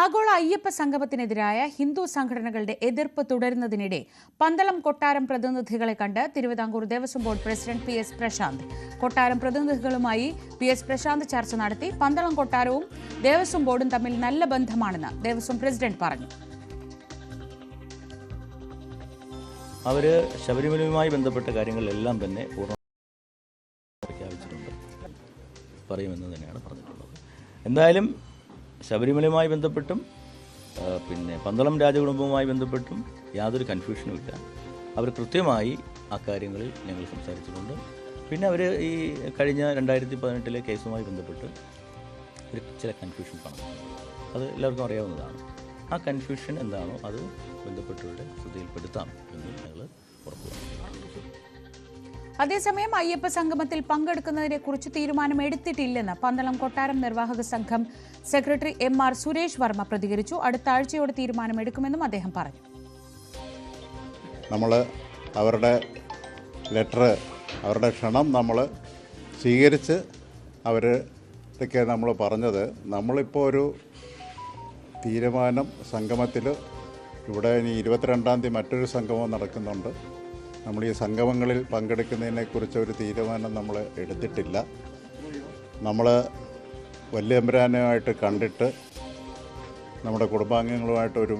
ആഗോള അയ്യപ്പ സംഗമത്തിനെതിരായ ഹിന്ദു സംഘടനകളുടെ എതിർപ്പ് തുടരുന്നതിനിടെ പന്തളം കൊട്ടാരം പ്രതിനിധികളെ കണ്ട് Thiruvithamkoor Devaswom board president P S Prasanth. കൊട്ടാരം പ്രതിനിധികളുമായി പി എസ് പ്രശാന്ത് ചർച്ച നടത്തി. പന്തളം കൊട്ടാരവും ദേവസ്വം ബോർഡും തമ്മിൽ നല്ല ബന്ധമാണെന്ന് ദേവസ്വം പ്രസിഡന്റ് പറഞ്ഞു. അവര് ശബരിമലയുമായി ബന്ധപ്പെട്ട കാര്യങ്ങളെല്ലാം തന്നെ പ്രഖ്യാപിച്ചിട്ടുണ്ട്, പറയുമെന്ന് തന്നെയാണ് പറഞ്ഞിട്ടുള്ളത്. എന്തായാലും ശബരിമലയുമായി ബന്ധപ്പെട്ടും പന്തളം രാജകുടുംബവുമായി ബന്ധപ്പെട്ടും യാതൊരു കൺഫ്യൂഷനും ഇല്ല. അവർ കൃത്യമായി ആ കാര്യങ്ങളിൽ ഞങ്ങൾ സംസാരിച്ചിട്ടുണ്ട്. പിന്നെ അവർ ഈ കഴിഞ്ഞ 2018 കേസുമായി ബന്ധപ്പെട്ട് ഒരു ചില കൺഫ്യൂഷൻ പറഞ്ഞിട്ടുണ്ട്. അത് എല്ലാവർക്കും അറിയാവുന്നതാണ്. ആ കൺഫ്യൂഷൻ എന്താണോ അത് ബന്ധപ്പെട്ടവരുടെ ശ്രദ്ധയിൽപ്പെടുത്താം എന്ന് ഞങ്ങൾ ഉറപ്പുവരുത്തുന്നു. അതേസമയം അയ്യപ്പ സംഗമത്തിൽ പങ്കെടുക്കുന്നതിനെക്കുറിച്ച് തീരുമാനമെടുത്തിട്ടില്ലെന്ന് പന്തളം കൊട്ടാരം നിർവാഹക സംഘം സെക്രട്ടറി MR സുരേഷ് വർമ്മ പ്രതികരിച്ചു. അടുത്ത ആഴ്ചയോടെ തീരുമാനമെടുക്കുമെന്നും അദ്ദേഹം പറഞ്ഞു. നമ്മൾ അവരുടെ ലെറ്റർ, അവരുടെ ക്ഷണം നമ്മൾ സ്വീകരിച്ച് അവരൊക്കെ നമ്മൾ പറഞ്ഞത്, നമ്മളിപ്പോൾ ഒരു തീരുമാനം സംഗമത്തിൽ ഇവിടെ ഇനി 22-ാം തീയതി മറ്റൊരു സംഗമം നടക്കുന്നുണ്ട്. നമ്മൾ ഈ സംഗമങ്ങളിൽ പങ്കെടുക്കുന്നതിനെക്കുറിച്ച് ഒരു തീരുമാനം നമ്മൾ എടുത്തിട്ടില്ല. നമ്മൾ വല്യമ്പരാനുമായിട്ട് കണ്ടിട്ട് നമ്മുടെ കുടുംബാംഗങ്ങളുമായിട്ടൊരു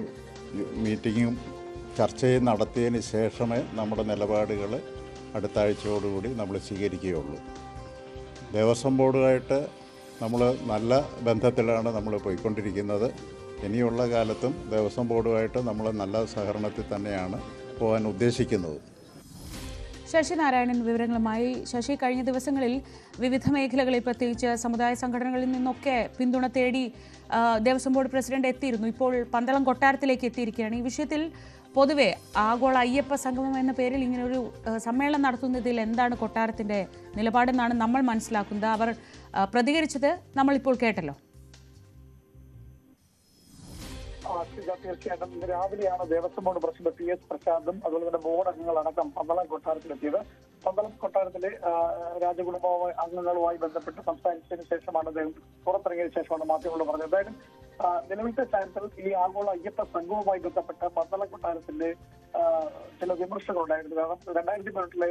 മീറ്റിങ്ങും ചർച്ചയും നടത്തിയതിന് ശേഷമേ നമ്മുടെ നിലപാടുകൾ അടുത്ത ആഴ്ചയോടുകൂടി നമ്മൾ സ്വീകരിക്കുകയുള്ളൂ. ദേവസ്വം ബോർഡുമായിട്ട് നമ്മൾ നല്ല ബന്ധത്തിലാണ് നമ്മൾ പോയിക്കൊണ്ടിരിക്കുന്നത്. ഇനിയുള്ള കാലത്തും ദേവസ്വം ബോർഡുമായിട്ട് നമ്മൾ നല്ല സഹകരണത്തിൽ തന്നെയാണ് പോകാൻ ഉദ്ദേശിക്കുന്നത്. ശശി നാരായണൻ വിവരങ്ങളുമായി. ശശി, കഴിഞ്ഞ ദിവസങ്ങളിൽ വിവിധ മേഖലകളിൽ പ്രത്യേകിച്ച് സമുദായ സംഘടനകളിൽ നിന്നൊക്കെ പിന്തുണ തേടി ദേവസ്വം ബോർഡ് പ്രസിഡന്റ് എത്തിയിരുന്നു. ഇപ്പോൾ പന്തളം കൊട്ടാരത്തിലേക്ക് എത്തിയിരിക്കുകയാണ്. ഈ വിഷയത്തിൽ പൊതുവെ ആഗോള അയ്യപ്പ സംഗമം എന്ന പേരിൽ ഇങ്ങനൊരു സമ്മേളനം നടത്തുന്നതിൽ എന്താണ് കൊട്ടാരത്തിന്റെ നിലപാടെന്നാണ് നമ്മൾ മനസ്സിലാക്കുന്നത്. അവർ പ്രതികരിച്ചത് നമ്മളിപ്പോൾ കേട്ടല്ലോ. തീർച്ചയായിട്ടും ഇന്ന് രാവിലെയാണ് Devaswom board president P S പ്രശാന്തും അതുപോലെ തന്നെ ബോർഡ് അംഗങ്ങളടക്കം പന്തളം കൊട്ടാരത്തിലെത്തിയത്. പന്തളം കൊട്ടാരത്തിലെ രാജകുടുംബ അംഗങ്ങളുമായി ബന്ധപ്പെട്ട് സംസാരിച്ചതിന് ശേഷമാണ് അദ്ദേഹം പുറത്തിറങ്ങിയതിനു ശേഷമാണ് മാധ്യമങ്ങളോട് പറഞ്ഞത്. എന്തായാലും നിലവിലത്തെ സാഹചര്യത്തിൽ ഈ ആഗോള അയ്യപ്പ സംഘവുമായി ബന്ധപ്പെട്ട് പന്തളം കൊട്ടാരത്തിന്റെ ചില വിമർശനങ്ങളുണ്ടായിരുന്നു. കാരണം 2018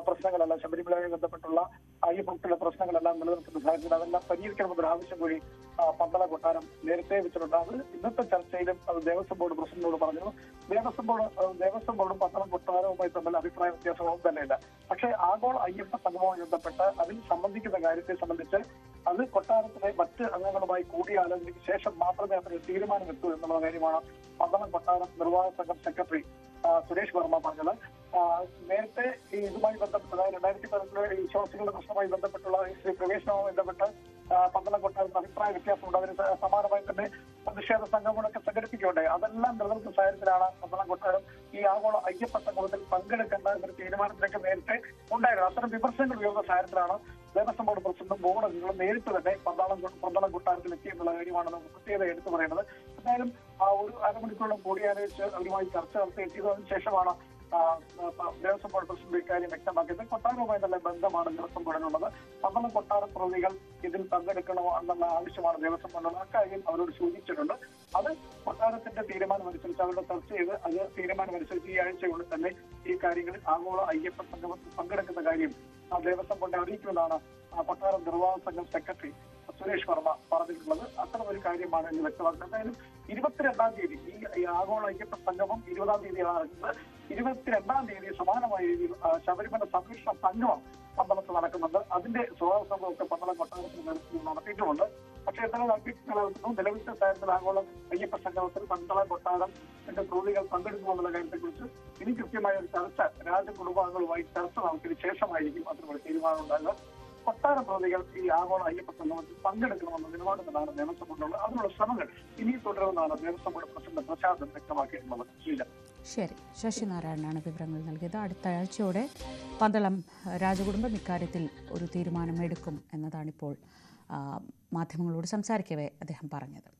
പ്രശ്നങ്ങളെല്ലാം, ശബരിമലയുമായി ബന്ധപ്പെട്ടുള്ള അയ്യപ്പക്കളുടെ പ്രശ്നങ്ങളെല്ലാം നിലനിൽക്കുന്ന സാഹചര്യത്തിൽ അതെല്ലാം പരിഹരിക്കണമെന്നൊരു ആവശ്യം കൂടി പന്തളം കൊട്ടാരം നേരത്തെ വെച്ചിട്ടുണ്ട്. അത് ഇന്നത്തെ ചർച്ചയിലും അത് ദേവസ്വം ബോർഡ് പ്രസിഡന്റിനോട് പറഞ്ഞു. ദേവസ്വം ബോർഡും പന്തളം കൊട്ടാരവുമായി തമ്മിൽ അഭിപ്രായ വ്യത്യാസമൊന്നും തന്നെയില്ല. പക്ഷേ ആഗോള അയ്യപ്പ സംഗമവുമായി ബന്ധപ്പെട്ട് അതിൽ സംബന്ധിക്കുന്ന കാര്യത്തെ സംബന്ധിച്ച് അത് കൊട്ടാരത്തിലെ മറ്റ് അംഗങ്ങളുമായി കൂടിയാലോചനയ്ക്ക് ശേഷം മാത്രമേ അതിന് തീരുമാനമെത്തൂ എന്നുള്ള കാര്യമാണ് പന്തളം കൊട്ടാരം നിർവാഹക സംഘം സെക്രട്ടറി സുരേഷ് വർമ്മ പറഞ്ഞത്. നേരത്തെ ഇതുമായി ബന്ധപ്പെട്ട് 2018 വിശ്വാസികളുടെ പ്രശ്നവുമായി ബന്ധപ്പെട്ടുള്ള ശ്രീ പ്രവേശനവുമായി ബന്ധപ്പെട്ട് പന്തളം കൊട്ടാരത്തിന് അഭിപ്രായ വ്യത്യാസമുണ്ട്. അതിന് സമാനമായി തന്നെ പ്രതിഷേധ സംഘങ്ങളൊക്കെ സംഘടിപ്പിക്കുകയുണ്ടായി. അതെല്ലാം നിലനിൽക്കുന്ന സാഹചര്യത്തിലാണ് പന്തളം കൊട്ടാരം ഈ ആഗോള അയ്യപ്പ സംഗമത്തിൽ പങ്കെടുക്കേണ്ട എന്നൊരു തീരുമാനത്തിലേക്ക് നേരത്തെ ഉണ്ടായിരുന്നു. അത്തരം വിമർശനങ്ങൾ ഉയർന്ന സാഹചര്യത്തിലാണ് ദേവസ്വം ബോർഡ് പ്രസിഡന്റും ബോർഡ് അംഗങ്ങളും നേരിട്ട് തന്നെ പന്തളം കൊട്ടാരത്തിൽ എത്തിയെന്നുള്ള കാര്യമാണ് നമുക്ക് പ്രത്യേകത എടുത്തു പറയുന്നത്. എന്തായാലും ഒരു അരമണിക്കൂറോളം കൂടിയാലോചിച്ച് അവരുമായി ചർച്ച നടത്തിയെത്തിയതിനു ശേഷമാണ് ദേവസ്വം ബോർഡ് പ്രസിഡന്റ് ഇക്കാര്യം വ്യക്തമാക്കിയത്. കൊട്ടാരവുമായി നല്ല ബന്ധമാണ് ദേവസ്വം ബോർഡിനുള്ളത്. പന്തളം കൊട്ടാര പ്രതിനിധികൾ ഇതിൽ പങ്കെടുക്കണോ എന്നുള്ള ആവശ്യമാണ് ദേവസ്വം ബോർഡിനുള്ളത്. അക്കാര്യം അവരോട് സൂചിച്ചിട്ടുണ്ട്. അത് കൊട്ടാരത്തിന്റെ തീരുമാനമനുസരിച്ച് അവരുടെ ചർച്ച ചെയ്ത് അത് തീരുമാനമനുസരിച്ച് ഈ ആഴ്ചയുള്ളിൽ തന്നെ ഈ കാര്യങ്ങളിൽ ആഗോള അയ്യപ്പ സംഗമത്തിൽ പങ്കെടുക്കുന്ന കാര്യം ദേവസ്വം ബോർഡിനെ അറിയിക്കുമെന്നാണ് കൊട്ടാരം നിർവാഹക സംഘം സെക്രട്ടറി സുരേഷ് വർമ്മ പറഞ്ഞിട്ടുള്ളത്. അത്തരം ഒരു കാര്യമാണ് എന്ന് വ്യക്തമാക്കുന്നത്. എന്തായാലും 22-ാം തീയതി ഈ ആഗോള അയ്യപ്പ സംഗമം 20-ാം തീയതിയാണ് നടക്കുന്നത്. 22-ാം തീയതി സമാനമായ രീതിയിൽ ശബരിമല സംരക്ഷണ സംഗമം പന്തളത്ത് നടക്കുന്നുണ്ട്. അതിന്റെ സ്വാഗത സംഘമൊക്കെ പന്തളം കൊട്ടാരത്തിൽ നടത്തിയിട്ടുമുണ്ട്. പക്ഷേ എന്തായാലും നിലവിലത്തെ സാഹചര്യത്തിൽ ആഗോള അയ്യപ്പ സംഗമത്തിൽ പന്തളം കൊട്ടാരം പ്രതിനിധികൾ പങ്കെടുക്കുമെന്നുള്ള കാര്യത്തെക്കുറിച്ച് ഇനി കൃത്യമായ ഒരു ചർച്ച രാജകുടുംബാംഗങ്ങളുമായി ചർച്ച നടത്തിയതിനു ശേഷമായിരിക്കും അതിനുള്ള തീരുമാനം ഉണ്ടാകുക. കൊട്ടാര പ്രതിനിധികൾ ഈ ആഗോള അയ്യപ്പ സംഗമത്തിൽ പങ്കെടുക്കണമെന്ന നിലപാടിലാണ് ദേവസ്വം ബോർഡുള്ളത്. അതിനുള്ള ശ്രമങ്ങൾ ഇനി തുടരുമെന്നാണ് ദേവസ്വം ബോർഡ് പ്രസിഡന്റ് പ്രശാന്ത് വ്യക്തമാക്കിയിട്ടുള്ളത്. ശരി, ശശി നാരായണനാണ് വിവരങ്ങൾ നൽകിയത്. അടുത്ത ആഴ്ചയോടെ പന്തളം രാജകുടുംബം ഇക്കാര്യത്തിൽ ഒരു തീരുമാനമെടുക്കും എന്നതാണിപ്പോൾ മാധ്യമങ്ങളോട് സംസാരിക്കവേ അദ്ദേഹം പറഞ്ഞത്.